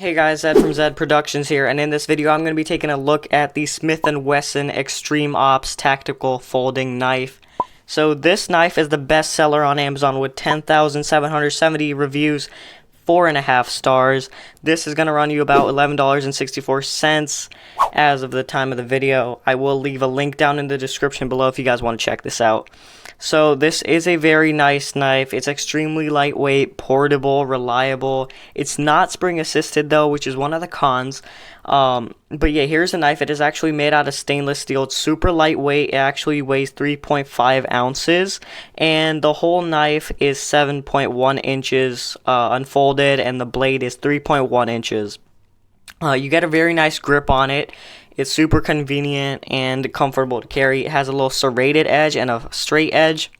Hey guys, Zed from Zed Productions here, and in this video I'm going to be taking a look at the Smith&Wesson Extreme Ops Tactical Folding Knife. So this knife is the best seller on Amazon with 10,770 reviews, 4.5 stars. This is going to run you about $11.64 as of the time of the video. I will leave a link down in the description below if you guys want to check this out. So this is a very nice knife. It's extremely lightweight, portable, reliable. It's not spring assisted though, which is one of the cons. But yeah, here's a knife. It is actually made out of stainless steel. It's super lightweight. It actually weighs 3.5 ounces. And the whole knife is 7.1 inches unfolded, and the blade is 3.1 inches. You get a very nice grip on it. It's super convenient and comfortable to carry. It has a little serrated edge and a straight edge.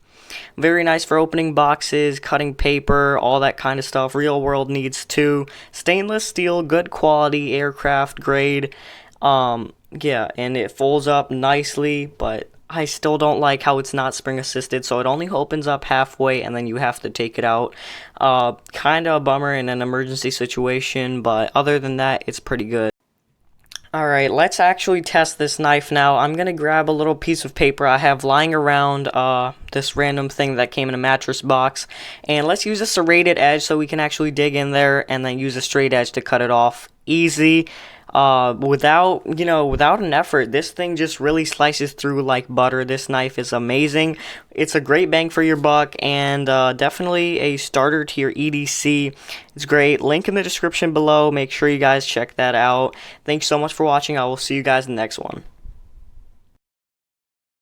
Very nice for opening boxes, cutting paper, all that kind of stuff. Real world needs too. Stainless steel, good quality, aircraft grade. Yeah, and it folds up nicely, but I still don't like how it's not spring assisted, so it only opens up halfway and then you have to take it out. Kind of a bummer in an emergency situation, but other than that, it's pretty good. Alright, let's actually test this knife now. I'm going to grab a little piece of paper I have lying around this random thing that came in a mattress box. And let's use a serrated edge so we can actually dig in there and then use a straight edge to cut it off. Easy. Without an effort. This thing just really slices through like butter. This knife is amazing. It's a great bang for your buck, and definitely a starter to your EDC. It's great. Link in the description below. Make sure you guys check that out. Thanks so much for watching. I will see you guys in the next one.